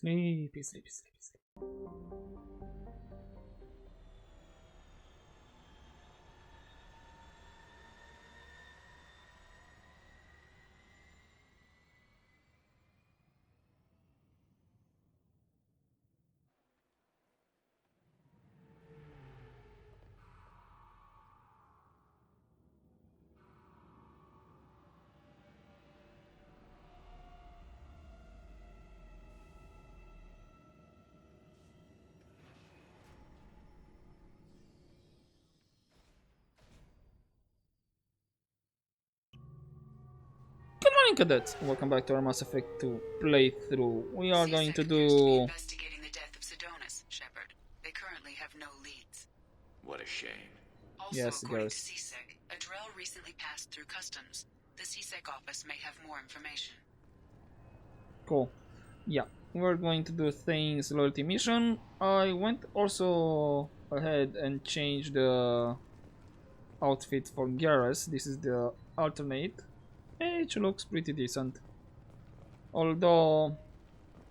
Sleepy, sleepy, sleepy, sleepy. Good morning, cadets. Welcome back to our Mass Effect 2 playthrough. We are going to appears to be do... investigating the death of Sedonis, Shepard. They currently have no leads. What a shame. Also, Yes, according to guys. CSEC, a Drell recently passed through customs. The CSEC office may have more information. Cool. Yeah, we're going to do Thane's loyalty mission. I went also ahead and changed the outfit for Garrus. This is the alternate. It looks pretty decent. Although,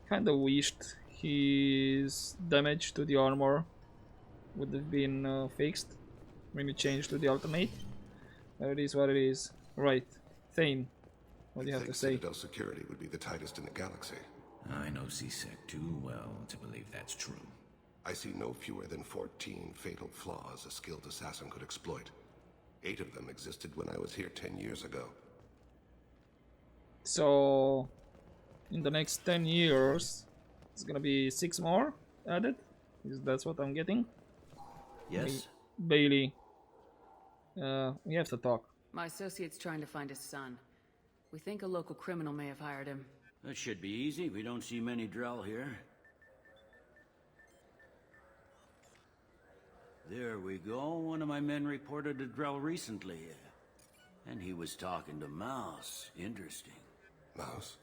kinda wished his damage to the armor would have been fixed when you change to the alternate. It is what it is. Right. Thane, what do you have to say? Citadel security would be the tightest in the galaxy. I know CSEC too well to believe that's true. I see no fewer than 14 fatal flaws a skilled assassin could exploit. 8 of them existed when I was here 10 years ago. So, in the next 10 years, it's gonna be 6 more added? That's what I'm getting? Yes? Bailey, we have to talk. My associate's trying to find his son. We think a local criminal may have hired him. That should be easy. We don't see many Drell here. There we go. One of my men reported a Drell recently. And he was talking to Mouse. Interesting. Mouse?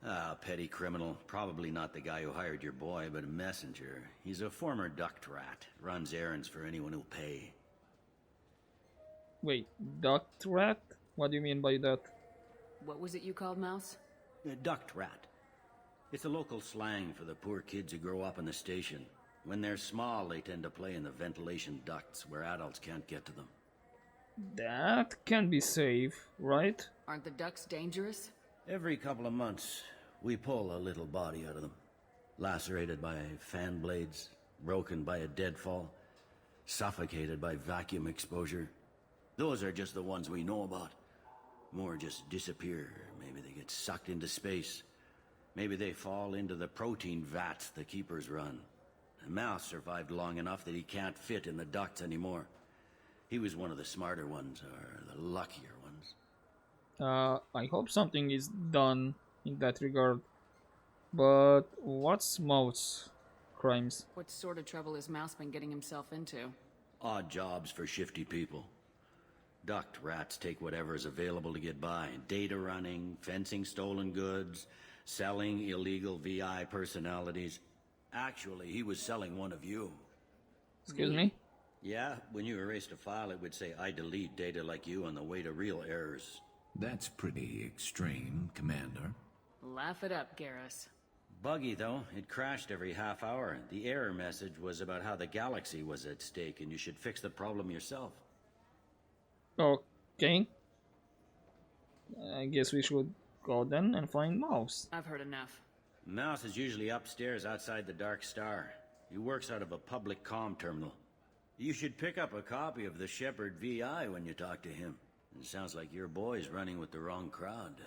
Ah, petty criminal. Probably not the guy who hired your boy, but a messenger. He's a former duct rat. Runs errands for anyone who'll pay. Wait, duct rat? What do you mean by that? What was it you called Mouse? A duct rat. It's a local slang for the poor kids who grow up in the station. When they're small, they tend to play in the ventilation ducts where adults can't get to them. That can be safe, right? Aren't the ducks dangerous? Every couple of months, we pull a little body out of them. Lacerated by fan blades, broken by a deadfall, suffocated by vacuum exposure. Those are just the ones we know about. More just disappear. Maybe they get sucked into space. Maybe they fall into the protein vats the keepers run. And Mouse survived long enough that he can't fit in the ducts anymore. He was one of the smarter ones, or the luckier ones. I hope something is done in that regard. But what's Mouth's crimes? What sort of trouble has Mouse been getting himself into? Odd jobs for shifty people. Duct rats take whatever is available to get by. Data running, fencing stolen goods, selling illegal VI personalities. Actually, he was selling one of you. Excuse me? Yeah, when you erased a file, it would say, I delete data like you on the way to real errors. That's pretty extreme, Commander. Laugh it up, Garrus. Buggy, though. It crashed every half hour. The error message was about how the galaxy was at stake, and you should fix the problem yourself. Okay. I guess we should go then and find Mouse. I've heard enough. Mouse is usually upstairs outside the Dark Star. He works out of a public comm terminal. You should pick up a copy of the Shepard VI when you talk to him. It sounds like your boy's running with the wrong crowd.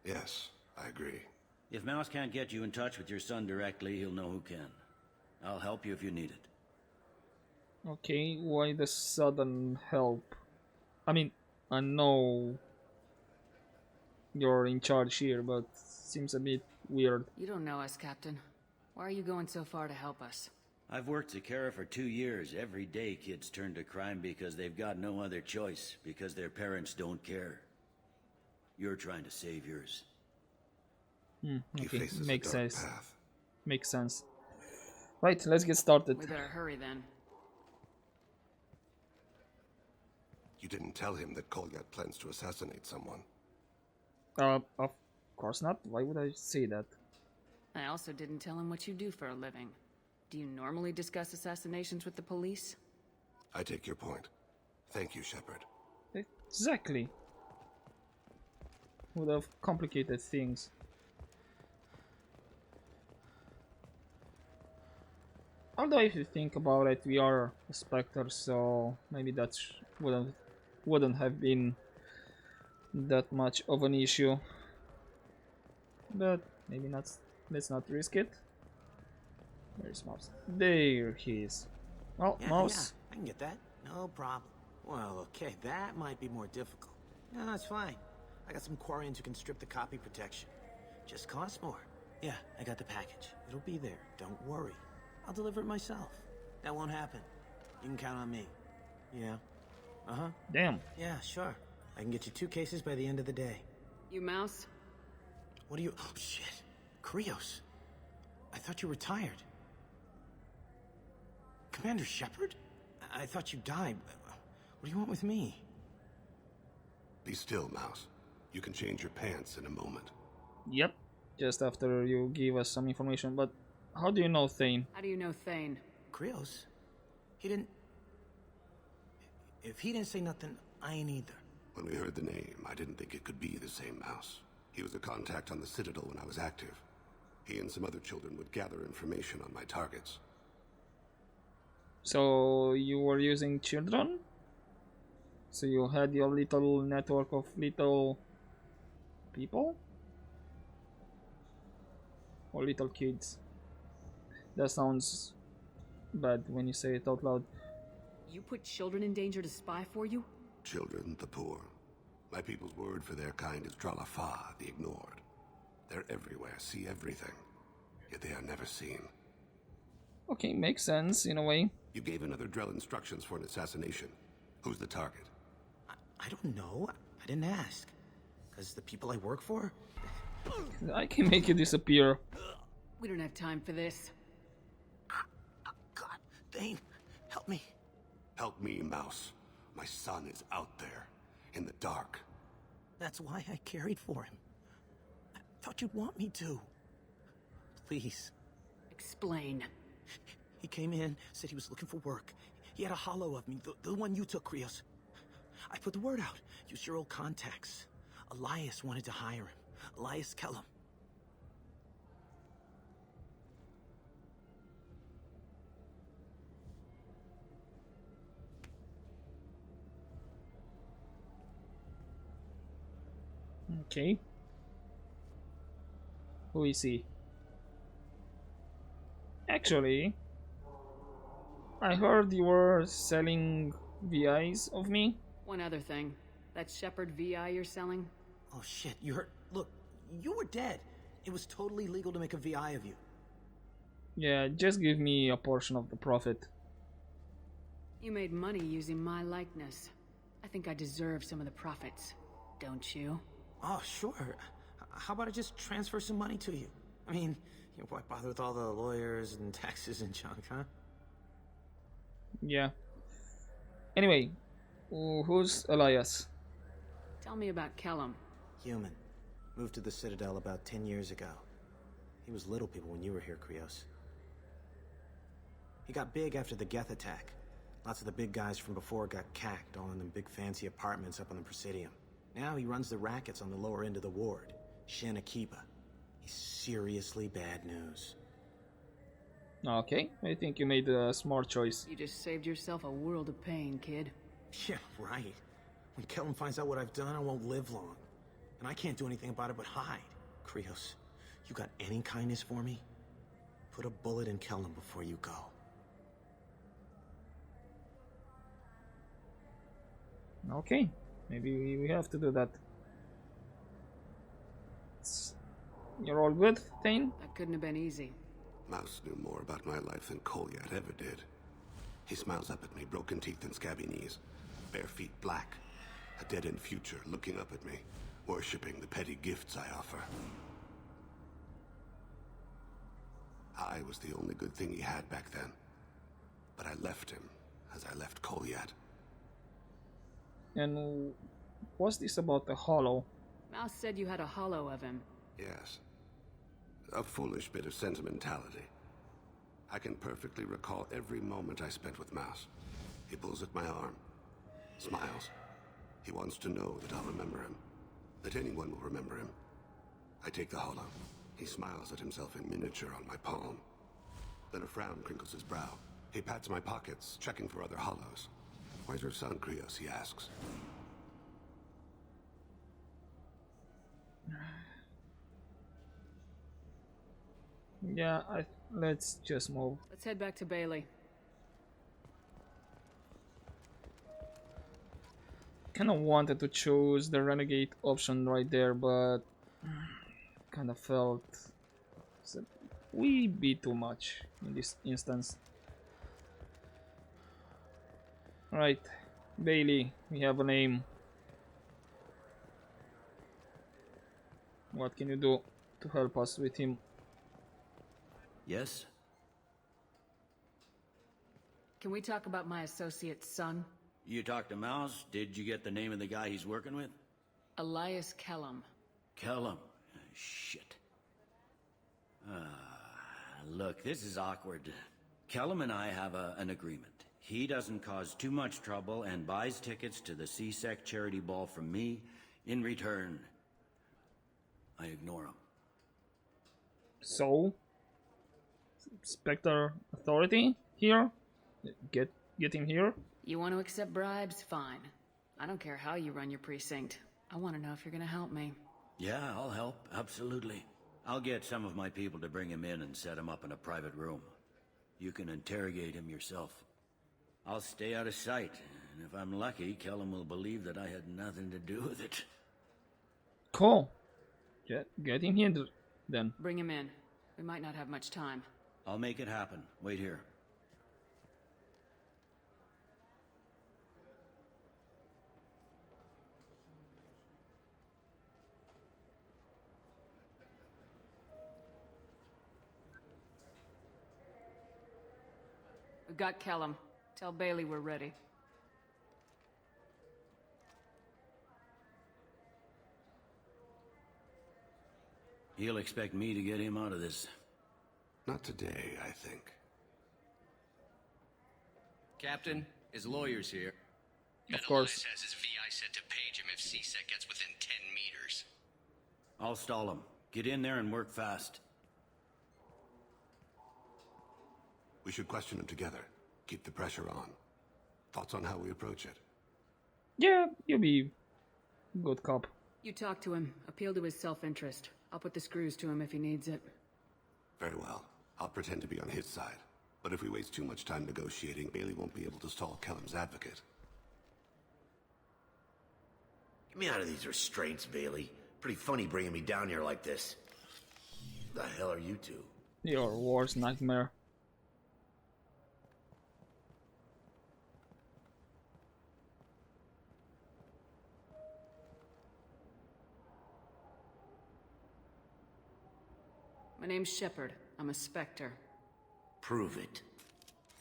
Yes, I agree. If Mouse can't get you in touch with your son directly, he'll know who can. I'll help you if you need it. Okay, why the sudden help? I mean, I know you're in charge here, but seems a bit weird. You don't know us, Captain. Why are you going so far to help us? I've worked Zakera for 2 years. Every day kids turn to crime because they've got no other choice, because their parents don't care. You're trying to save yours. He Okay, faces makes a dark sense. path. Makes sense. Right, let's get started. We better hurry then. You didn't tell him that Kolyat plans to assassinate someone. Of course not. Why would I say that? I also didn't tell him what you do for a living. Do you normally discuss assassinations with the police? I take your point. Thank you, Shepard. Exactly. Would have complicated things. Although if you think about it, we are Spectres, so maybe that wouldn't have been that much of an issue. But maybe not. Let's not risk it. Where's Mouse? There he is. Well, Yeah, Mouse. I can get that. No problem. Well, okay, that might be more difficult. No, it's fine. I got some Quarians who can strip the copy protection. Just costs more. Yeah, I got the package. It'll be there. Don't worry. I'll deliver it myself. That won't happen. You can count on me. Yeah. Uh-huh. Damn. Yeah, sure. I can get you 2 cases by the end of the day. You Mouse? What are you... Oh, shit. Krios. I thought you retired. Commander Shepard? I thought you died. What do you want with me? Be still, Mouse. You can change your pants in a moment. Yep. Just after you give us some information, but how do you know Thane? How do you know Thane? Krios? He didn't... If he didn't say nothing, I ain't either. When we heard the name, I didn't think it could be the same Mouse. He was a contact on the Citadel when I was active. He and some other children would gather information on my targets. So you were using children? So you had your little network of little people? Or little kids? That sounds bad when you say it out loud. You put children in danger to spy for you? Children, the poor. My people's word for their kind is Dralafa, the ignored. They're everywhere, see everything. Yet they are never seen. Okay, makes sense in a way. You gave another Drell instructions for an assassination. Who's the target? I don't know. I didn't ask. Because the people I work for? I can make you disappear. We don't have time for this. God, Thane, help me. Help me, Mouse. My son is out there, in the dark. That's why I carried for him. I thought you'd want me to. Please. Explain. He came in, said he was looking for work. He had a hollow of me, the one you took, Krios. I put the word out. Use your old contacts. Elias wanted to hire him. Elias Kellum. Okay. Who is he? Actually, I heard you were selling VIs of me. One other thing. That Shepard VI you're selling? Oh shit, you heard? Look, you were dead. It was totally legal to make a VI of you. Yeah, just give me a portion of the profit. You made money using my likeness. I think I deserve some of the profits. Don't you? Oh, sure. How about I just transfer some money to you? I mean, why bother with all the lawyers and taxes and junk, huh? Yeah. Anyway, who's Elias? Tell me about Kellum. Human. Moved to the Citadel about 10 years ago. He was little people when you were here, Krios. He got big after the Geth attack. Lots of the big guys from before got cacked, all in them big fancy apartments up on the Presidium. Now he runs the rackets on the lower end of the ward, Shin Akiba. He's seriously bad news. Okay, I think you made a smart choice. You just saved yourself a world of pain, kid. Yeah, right. When Kellum finds out what I've done, I won't live long. And I can't do anything about it but hide. Krios, you got any kindness for me? Put a bullet in Kellum before you go. Okay, maybe we have to do that. You're all good, Thane? That couldn't have been easy. Mouse knew more about my life than Kolyat ever did. He smiles up at me, broken teeth and scabby knees. Bare feet black. A dead-end future looking up at me, worshipping the petty gifts I offer. I was the only good thing he had back then. But I left him, as I left Kolyat. And what's this about the hollow? Mouse said you had a hollow of him. Yes. A foolish bit of sentimentality. I can perfectly recall every moment I spent with Mouse. He pulls at my arm, smiles. He wants to know that I'll remember him, that anyone will remember him. I take the holo. He smiles at himself in miniature on my palm. Then a frown crinkles his brow. He pats my pockets, checking for other holos. Where's your son, Krios? He asks. Yeah, let's just move. Let's head back to Bailey. Kind of wanted to choose the Renegade option right there, but kind of felt it's a wee bit too much in this instance. Alright, Bailey, we have a name. What can you do to help us with him? Yes? Can we talk about my associate's son? You talked to Mouse? Did you get the name of the guy he's working with? Elias Kellum. Kellum. Shit. Look, this is awkward. Kellum and I have an agreement. He doesn't cause too much trouble and buys tickets to the CSEC charity ball from me. In return, I ignore him. So, Spectre Authority here? Get him here? You want to accept bribes? Fine. I don't care how you run your precinct. I want to know if you're gonna help me. Yeah, I'll help. Absolutely. I'll get some of my people to bring him in and set him up in a private room. You can interrogate him yourself. I'll stay out of sight, and if I'm lucky, Kellum will believe that I had nothing to do with it. Cool. Get him here then. Bring him in. We might not have much time. I'll make it happen. Wait here. We've got Kellum. Tell Bailey we're ready. He'll expect me to get him out of this. Not today, I think. Captain, his lawyer's here. Of course. Elias has his VI set to page him if CSEC gets within 10 meters. I'll stall him. Get in there and work fast. We should question him together. Keep the pressure on. Thoughts on how we approach it? Yeah, you'll be good cop. You talk to him. Appeal to his self-interest. I'll put the screws to him if he needs it. Very well. I'll pretend to be on his side. But if we waste too much time negotiating, Bailey won't be able to stall Kellum's advocate. Get me out of these restraints, Bailey. Pretty funny bringing me down here like this. The hell are you two? Your worst nightmare. My name's Shepard. I'm a Spectre. Prove it.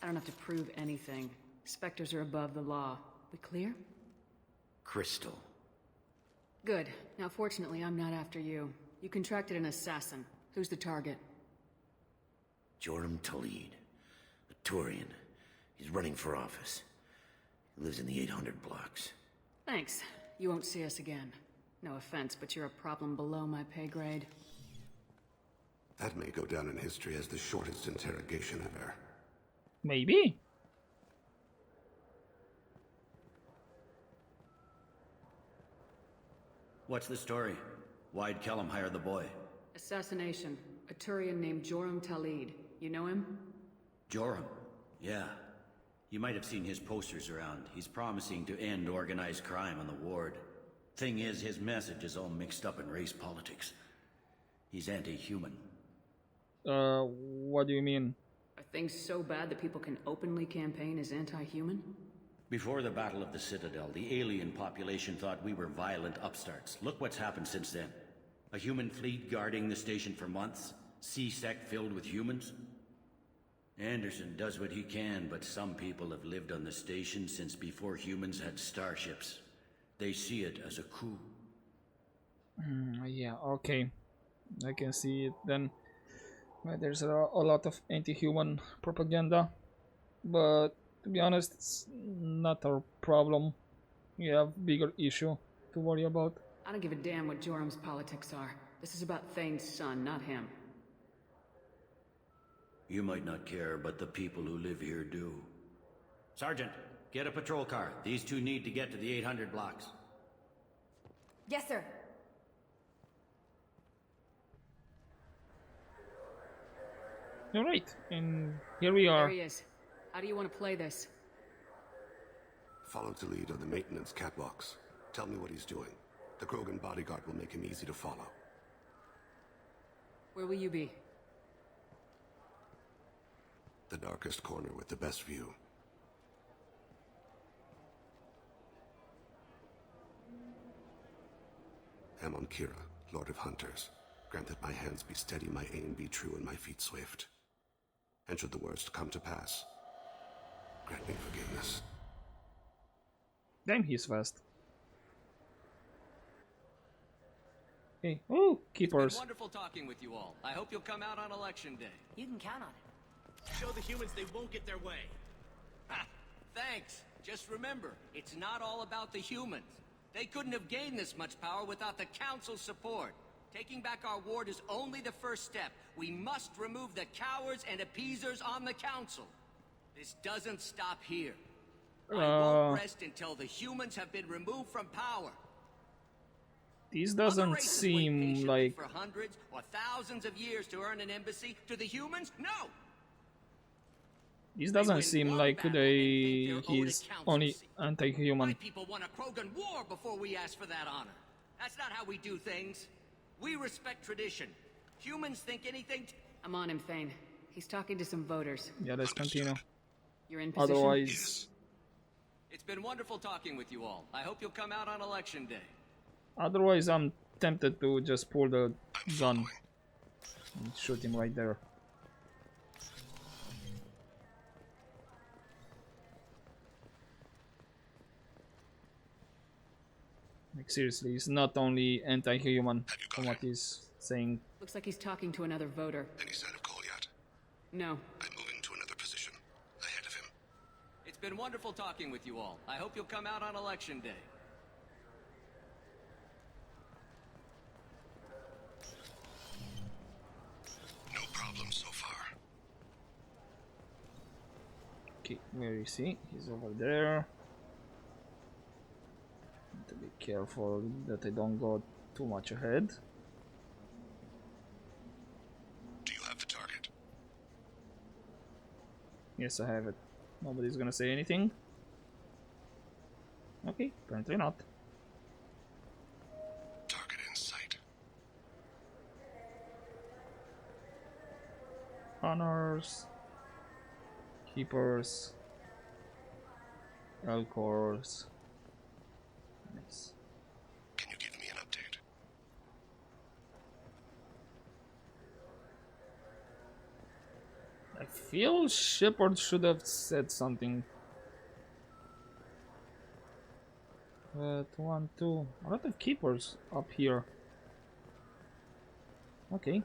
I don't have to prove anything. Spectres are above the law. We clear? Crystal. Good. Now, fortunately, I'm not after you. You contracted an assassin. Who's the target? Joram Talid. A Turian. He's running for office. He lives in the 800 blocks. Thanks. You won't see us again. No offense, but you're a problem below my pay grade. That may go down in history as the shortest interrogation ever. Maybe. What's the story? Why'd Kellum hire the boy? Assassination. A Turian named Joram Talid. You know him? Joram? Yeah. You might have seen his posters around. He's promising to end organized crime on the ward. Thing is, his message is all mixed up in race politics. He's anti-human. What do you mean? Are things so bad that people can openly campaign as anti-human? Before the Battle of the Citadel, the alien population thought we were violent upstarts. Look what's happened since then. A human fleet guarding the station for months. CSEC filled with humans. Anderson does what he can, but some people have lived on the station since before humans had starships. They see it as a coup. Yeah, okay. I can see it then. There's a lot of anti-human propaganda, but to be honest, it's not our problem. We have bigger issue to worry about. I don't give a damn what Jorum's politics are. This is about Thane's son, not him. You might not care, but the people who live here do. Sergeant, get a patrol car. These two need to get to the 800 blocks. Yes, sir. Alright, and here we are. There he is. How do you want to play this? Follow to lead on the maintenance catwalks. Tell me what he's doing. The Krogan bodyguard will make him easy to follow. Where will you be? The darkest corner with the best view. Am on Kira, Lord of Hunters. Grant that my hands be steady, my aim be true, and my feet swift. And should the worst come to pass, grant me forgiveness. Damn, he's fast. Okay. Oh, keepers. It's been wonderful talking with you all. I hope you'll come out on election day. You can count on it. Show the humans they won't get their way. Ha! Thanks. Just remember, it's not all about the humans. They couldn't have gained this much power without the Council's support. Taking back our ward is only the first step. We must remove the cowards and appeasers on the Council. This doesn't stop here. I won't rest until the humans have been removed from power. This Other doesn't races wait seem patiently like... for hundreds or thousands of years to earn an embassy. To the humans, no. This They doesn't win seem one like battle and think they're owed a he's council only seat. anti-human. My people won a Krogan war before we asked for that honor. That's not how we do things. We respect tradition. Humans think anything. I'm on him, Thane. He's talking to some voters. Yeah, let's continue. You're in position? Otherwise... It's been wonderful talking with you all. I hope you'll come out on election day. Otherwise, I'm tempted to just pull the gun and shoot him right there. Like seriously, he's not only anti-human from what he's saying. Looks like he's talking to another voter. Any sign of Kolyat? No. I'm moving to another position, ahead of him. It's been wonderful talking with you all. I hope you'll come out on election day. No problem so far. Okay, where is he? He's over there. Need to be careful that I don't go too much ahead. Do you have the target? Yes, I have it. Nobody's gonna say anything. Okay, apparently not. Target in sight. Honors, keepers, Elcors. Nice. Can you give me an update? I feel Shepard should have said something. But 1, 2, a lot of keepers up here. Okay.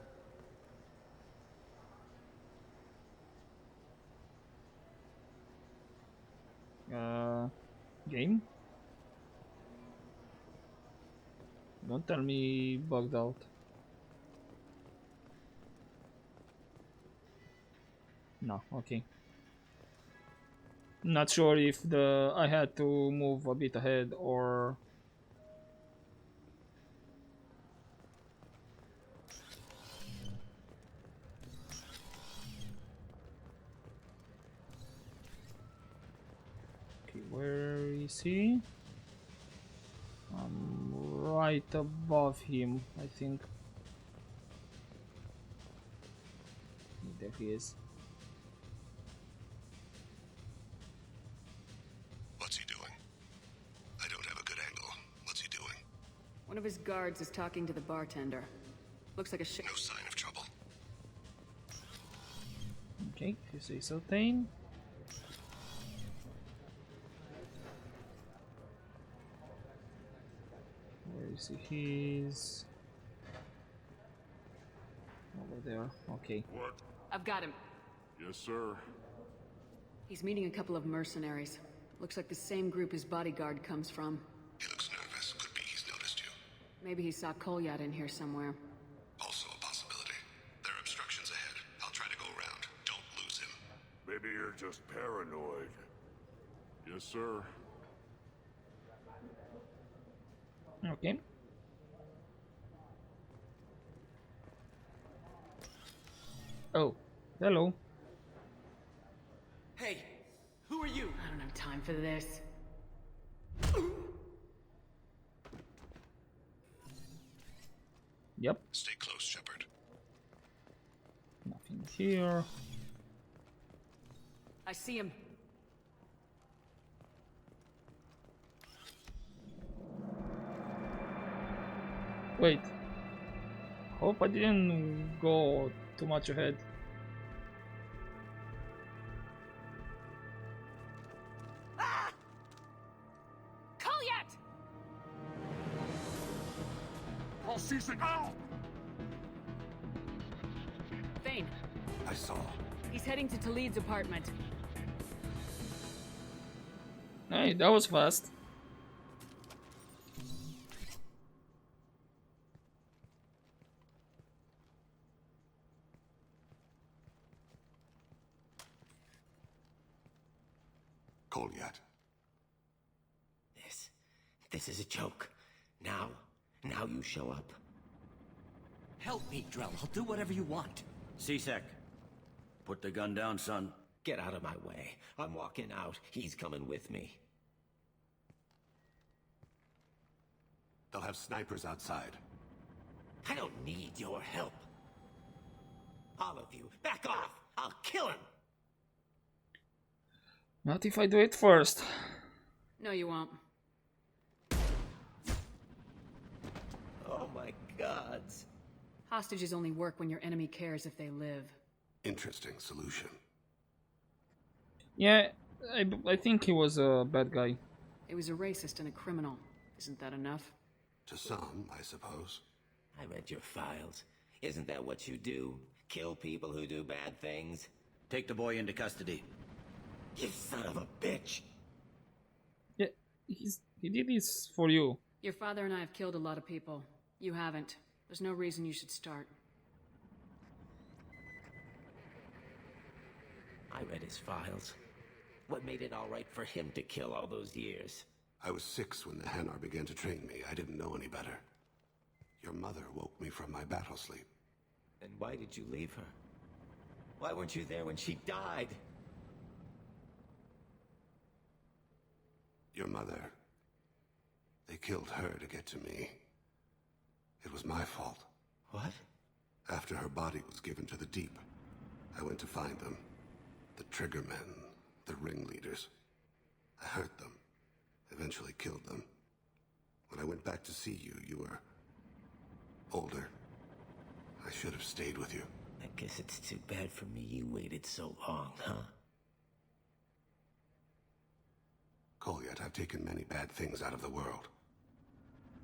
Game? Don't tell me bugged out. No, okay. Not sure if I had to move a bit ahead or... Okay, where is he? I'm right above him, I think. There he is. What's he doing? I don't have a good angle. What's he doing? One of his guards is talking to the bartender. Looks like a No sign of trouble. Okay, if you say so, Thane. Where is he? He's over Oh, there. Okay. What? I've got him. Yes, sir. He's meeting a couple of mercenaries. Looks like the same group his bodyguard comes from. He looks nervous. Could be he's noticed you. Maybe he saw Kolyat in here somewhere. Also a possibility. There are obstructions ahead. I'll try to go around. Don't lose him. Maybe you're just paranoid. Yes, sir. Okay. Oh, hello. Hey, who are you? I don't have time for this. Yep. Stay close, Shepard. Nothing here. I see him. Wait. Hope I didn't go too much ahead. Kolyat! I'll cease it now! Thane, I saw. he's heading to Talid's apartment. Hey, that was fast. Kolyat. This is a joke. Now you show up. Help me, Drell. I'll do whatever you want. C-Sec, put the gun down, son. Get out of my way. I'm walking out. He's coming with me. They'll have snipers outside. I don't need your help. All of you, back off! I'll kill him! Not if I do it first. No, you won't. Oh my gods. Hostages only work when your enemy cares if they live. Interesting solution. Yeah, I think he was a bad guy. He was a racist and a criminal. Isn't that enough? To some, I suppose. I read your files. Isn't that what you do? Kill people who do bad things? Take the boy into custody. You son of a bitch! Yeah, he did this for you. Your father and I have killed a lot of people. You haven't. There's no reason you should start. I read his files. What made it all right for him to kill all those years? I was 6 when the Hanar began to train me. I didn't know any better. Your mother woke me from my battle sleep. Then why did you leave her? Why weren't you there when she died? Your mother. They killed her to get to me. It was my fault. What? After her body was given to the Deep, I went to find them. The Triggermen, the ringleaders. I hurt them. Eventually killed them. When I went back to see you, you were older. I should have stayed with you. I guess it's too bad for me you waited so long, huh? Kolyat, I've taken many bad things out of the world.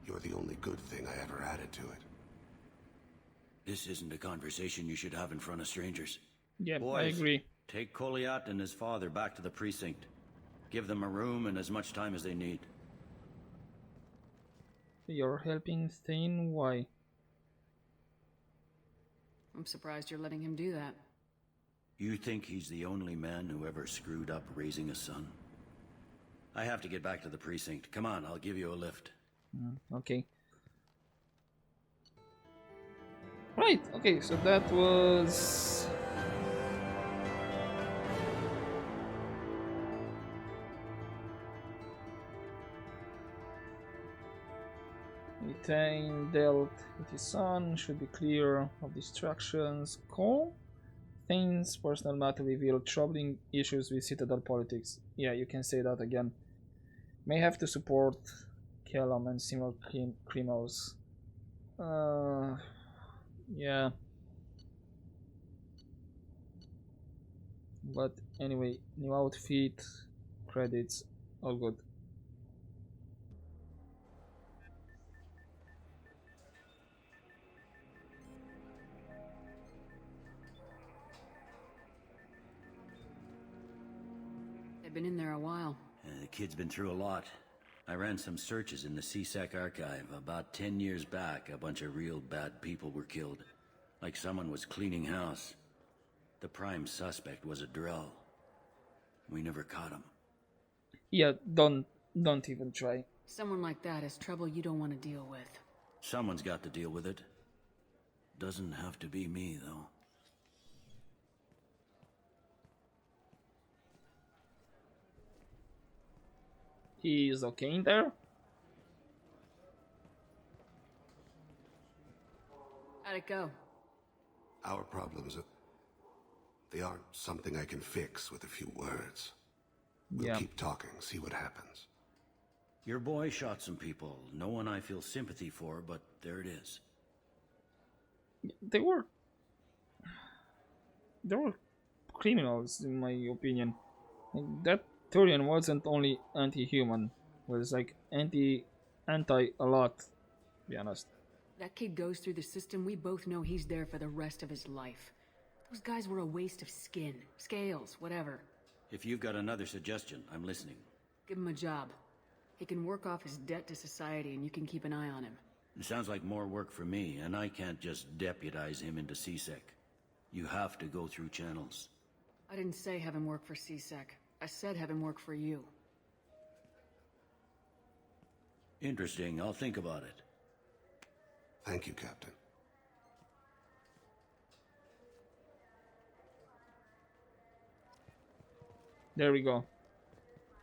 You're the only good thing I ever added to it. This isn't a conversation you should have in front of strangers. Yeah, Boys, I agree. take Kolyat and his father back to the precinct. Give them a room and as much time as they need. You're helping Thane? Why? I'm surprised you're letting him do that. You think he's the only man who ever screwed up raising a son? I have to get back to the precinct. Come on, I'll give you a lift. Okay. Right, okay, so that was... Thane dealt with his son, should be clear of distractions. Cool. Thane's personal matter revealed troubling issues with Citadel politics. Yeah, you can say that again. May have to support Kellam and similar criminals. Yeah. But anyway, new outfit, credits, all good. been in there a while. The kid's been through a lot. I ran some searches in the CSEC archive. About 10 years back, a bunch of real bad people were killed. Like someone was cleaning house. The prime suspect was a Drell. We never caught him. Yeah, don't even try. Someone like that is trouble you don't want to deal with. Someone's got to deal with it. Doesn't have to be me, though. He's okay in there? How'd it go? Our problems, they aren't something I can fix with a few words. We'll keep talking, see what happens. Your boy shot some people. No one I feel sympathy for, but there it is. They were criminals, in my opinion. Like, that Thurian wasn't only anti-human, was like anti a lot, to be honest. That kid goes through the system, we both know he's there for the rest of his life. Those guys were a waste of skin, scales, whatever. If you've got another suggestion, I'm listening. Give him a job. He can work off his debt to society and you can keep an eye on him. It sounds like more work for me, and I can't just deputize him into CSEC. You have to go through channels. I didn't say have him work for CSEC. I said have him work for you. Interesting. I'll think about it. Thank you, Captain. There we go.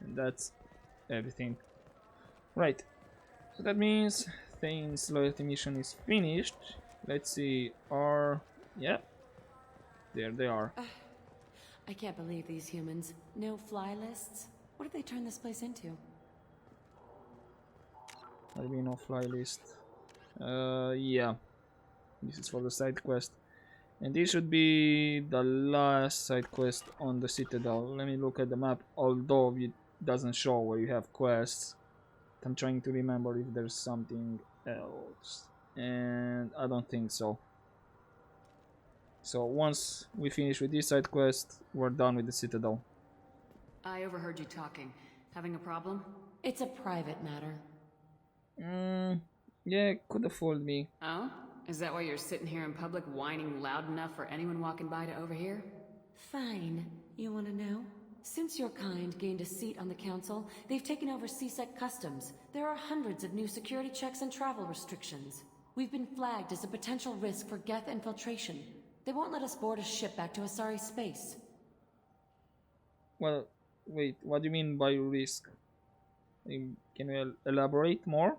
And that's everything. Right. So that means Thane's loyalty mission is finished. Let's see. Yeah. There they are. I can't believe these humans. No fly lists? What have they turned this place into? What do you mean no fly list? Yeah. This is for the side quest. And this should be the last side quest on the Citadel. Let me look at the map, although it doesn't show where you have quests. I'm trying to remember if there's something else. And I don't think so. So once we finish with this side quest, we're done with the Citadel. I overheard you talking. Having a problem? It's a private matter. Yeah, could have fooled me. Oh? Is that why you're sitting here in public whining loud enough for anyone walking by to overhear? Fine. You want to know? Since your kind gained a seat on the council, they've taken over CSEC customs. There are hundreds of new security checks and travel restrictions. We've been flagged as a potential risk for Geth infiltration. They won't let us board a ship back to Asari space. Well, wait, what do you mean by risk? Can you elaborate more?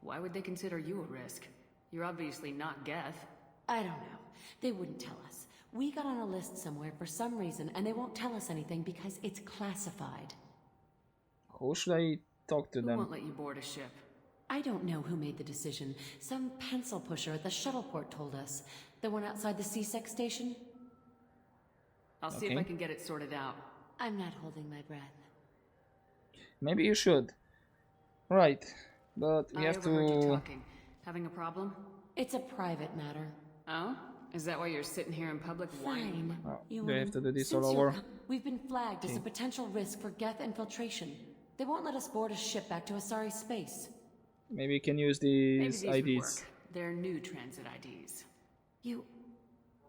Why would they consider you a risk? You're obviously not Geth. I don't know. They wouldn't tell us. We got on a list somewhere for some reason, and they won't tell us anything because it's classified. Who should I talk to Who them? won't let you board a ship? I don't know who made the decision. Some pencil pusher at the shuttle port told us. The one outside the CSEC station? I'll see if I can get it sorted out. I'm not holding my breath. Maybe you should. Right, but we have overheard you to... talking. Having a problem? It's a private matter. Oh? Is that why you're sitting here in public whining? Oh, do I have to do this all over? We've been flagged as a potential risk for Geth infiltration. They won't let us board a ship back to Asari space. Maybe you can use these Maybe these would IDs. work. They're new transit IDs.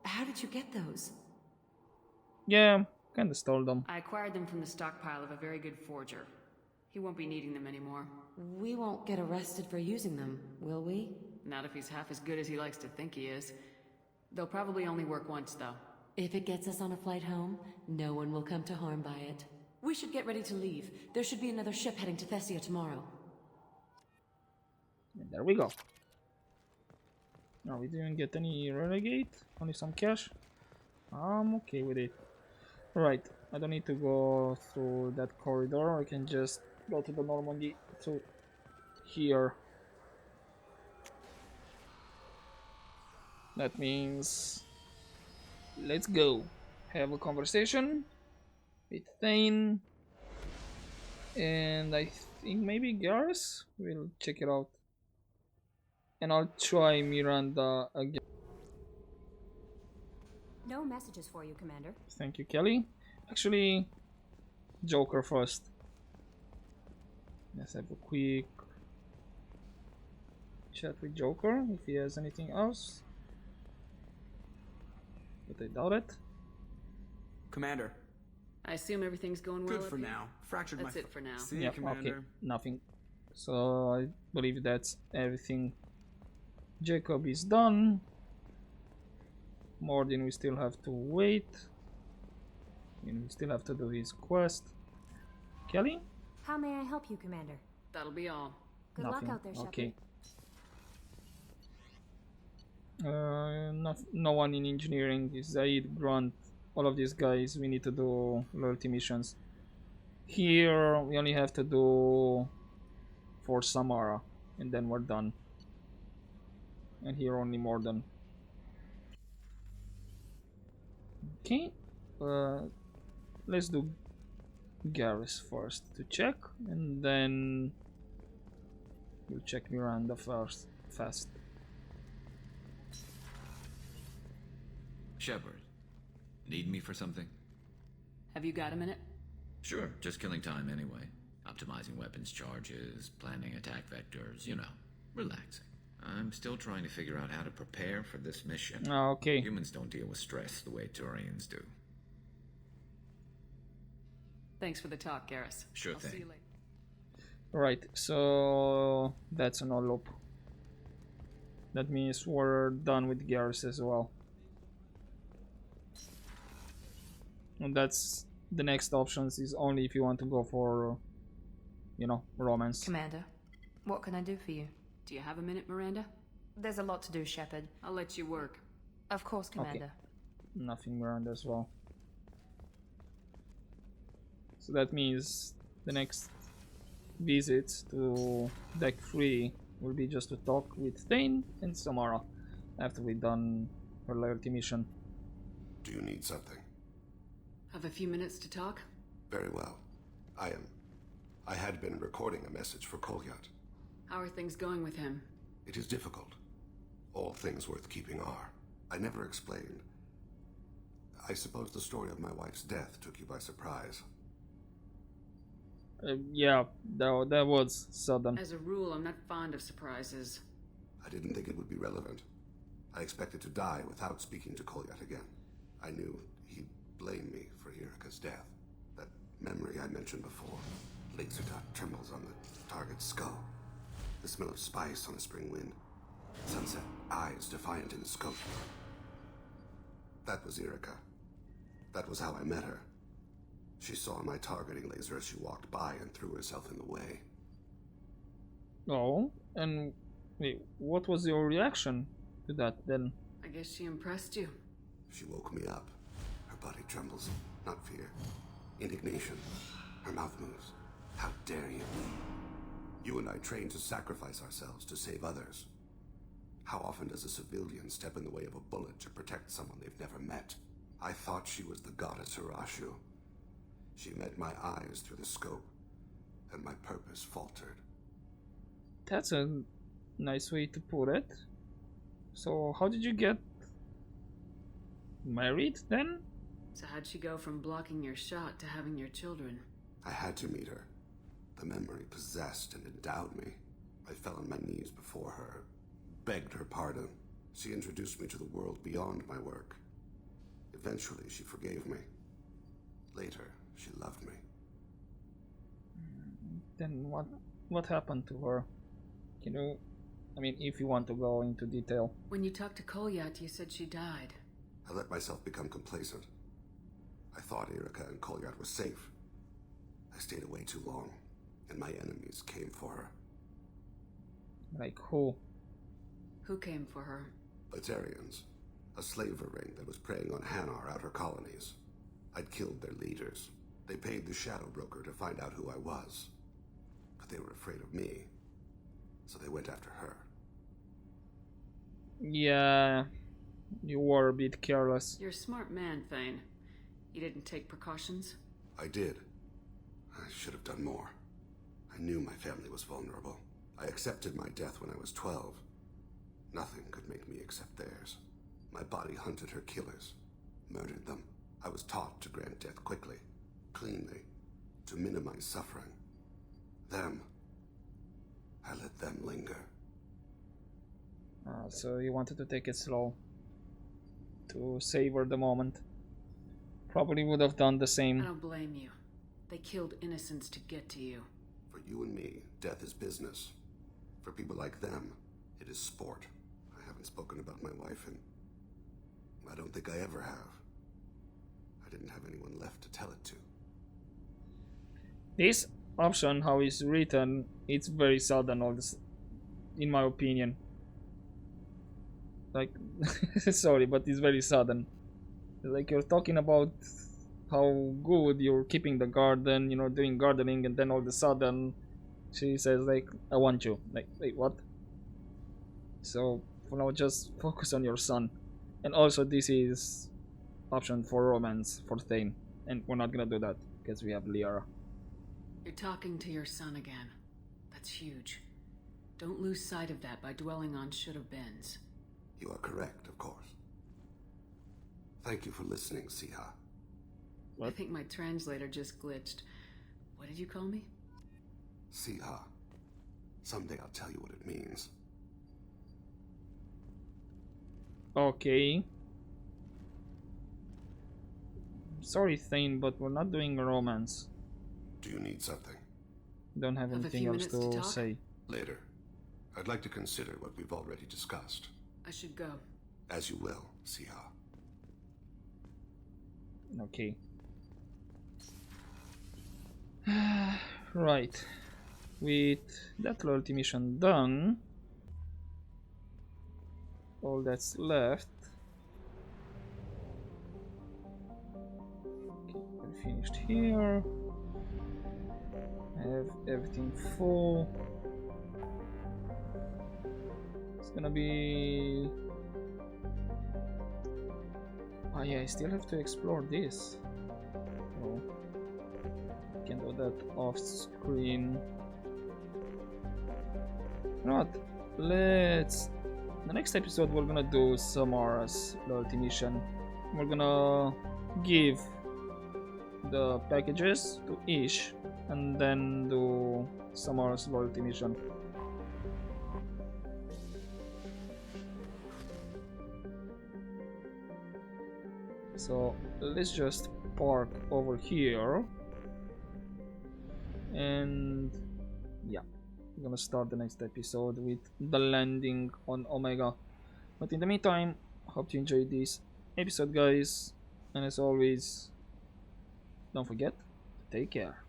How did you get those? Yeah, kinda stole them. I acquired them from the stockpile of a very good forger. He won't be needing them anymore. We won't get arrested for using them, will we? Not if he's half as good as he likes to think he is. They'll probably only work once, though. If it gets us on a flight home, no one will come to harm by it. We should get ready to leave. There should be another ship heading to Thessia tomorrow. And there we go. No, we didn't get any renegade, only some cash. I'm okay with it. Right, I don't need to go through that corridor, I can just go to the Normandy through here. That means let's go have a conversation with Thane, and I think maybe Garrus. We'll check it out, and I'll try Miranda again. No messages for you, Commander. Thank you, Kelly. Actually, Joker first. Let's have a quick chat with Joker if he has anything else. But I doubt it. Commander. I assume everything's going well. Good for up here? now. Fractured That's my it for now. See Yeah, you, Commander. okay, nothing. So I believe that's everything. Jacob is done. Mordin, we still have to wait. And we still have to do his quest. Kelly? How may I help you, Commander? That'll be all. Good Nothing. luck out there, Shepard. Okay. No one in engineering. Zaid, Grunt, all of these guys. We need to do loyalty missions. Here we only have to do for Samara, and then we're done. And here only Morden. Okay. Let's do Garrus first to check, and then we'll check Miranda first. Fast. Shepard, need me for something? Have you got a minute? Sure, just killing time anyway. Optimizing weapons charges, planning attack vectors, you know, relaxing. I'm still trying to figure out how to prepare for this mission. Okay. Humans don't deal with stress the way Turians do. Thanks for the talk, Garrus. Sure I'll thing. see you later. Right, so that's an all loop. That means we're done with Garrus as well. And that's the next options is only if you want to go for, you know, romance. Commander, what can I do for you? Do you have a minute, Miranda? There's a lot to do, Shepard. I'll let you work. Of course, Commander. Nothing Miranda as well. So that means the next visit to deck 3 will be just to talk with Thane and Samara after we've done her loyalty mission. Do you need something? Have a few minutes to talk? Very well. I had been recording a message for Kolyat. How are things going with him? It is difficult. All things worth keeping are. I never explained. I suppose the story of my wife's death took you by surprise. Yeah, that was sudden. As a rule, I'm not fond of surprises. I didn't think it would be relevant. I expected to die without speaking to Kolyat again. I knew he'd blame me for Irika's death. That memory I mentioned before. Laser dot trembles on the target's skull. The smell of spice on a spring wind. Sunset, eyes defiant in the scope. That was Irika. That was how I met her. She saw my targeting laser as she walked by and threw herself in the way. Oh, and wait, what was your reaction to that then? I guess she impressed you. She woke me up. Her body trembles. Not fear. Indignation. Her mouth moves. How dare you? You and I trained to sacrifice ourselves to save others. How often does a civilian step in the way of a bullet to protect someone they've never met? I thought she was the goddess Hirashu. She met my eyes through the scope, and my purpose faltered. That's a nice way to put it. So how did you get married then? So how'd she go from blocking your shot to having your children? I had to meet her. The memory possessed and endowed me. I fell on my knees before her, begged her pardon. She introduced me to the world beyond my work. Eventually, she forgave me. Later, she loved me. Then what happened to her? Can you, I mean, if you want to go into detail. When you talked to Kolyat, you said she died. I let myself become complacent. I thought Irika and Kolyat were safe. I stayed away too long, and my enemies came for her. Like who? Who came for her? Batarians. A slaver ring that was preying on Hanar outer colonies. I'd killed their leaders. They paid the shadow broker to find out who I was. But they were afraid of me. So they went after her. Yeah, you were a bit careless. You're a smart man, Thane. You didn't take precautions? I did. I should have done more. I knew my family was vulnerable. I accepted my death when I was 12. Nothing could make me accept theirs. My body hunted her killers, murdered them. I was taught to grant death quickly, cleanly, to minimize suffering. Them, I let them linger. So you wanted to take it slow, to savor the moment. Probably would have done the same. I don't blame you. They killed innocents to get to you. For you and me, death is business. For people like them, it is sport. I haven't spoken about my wife, and I don't think I ever have. I didn't have anyone left to tell it to. This option, how it's written, it's very sudden, all this, in my opinion. Like, sorry, but it's very sudden. Like, you're talking about how good you're keeping the garden, you know, doing gardening, and then all of a sudden she says, like, I want you. Like, wait, what? So for now, just focus on your son. And also, this is option for romance for Thane, and we're not gonna do that because we have Liara. You're talking to your son again. That's huge. Don't lose sight of that by dwelling on should-have-beens. You are correct, of course. Thank you for listening, Siha. I think my translator just glitched. What did you call me? Siha. Someday I'll tell you what it means. Okay. Sorry, Thane, but we're not doing romance. Do you need something? Don't have anything else to say. Later. I'd like to consider what we've already discussed. I should go. As you will, Siha. Okay. Right. With that loyalty mission done, all that's left. Okay, we're finished here. I have everything full. It's gonna be. Oh yeah, I still have to explore this. Oh, I can do that off screen. You know what? Let's. The next episode, we're gonna do Samara's loyalty mission. We're gonna give the packages to Ish and then do Samara's loyalty mission. So let's just park over here, and yeah, we're gonna start the next episode with the landing on Omega. But in the meantime, hope you enjoyed this episode, guys, and as always, don't forget to take care.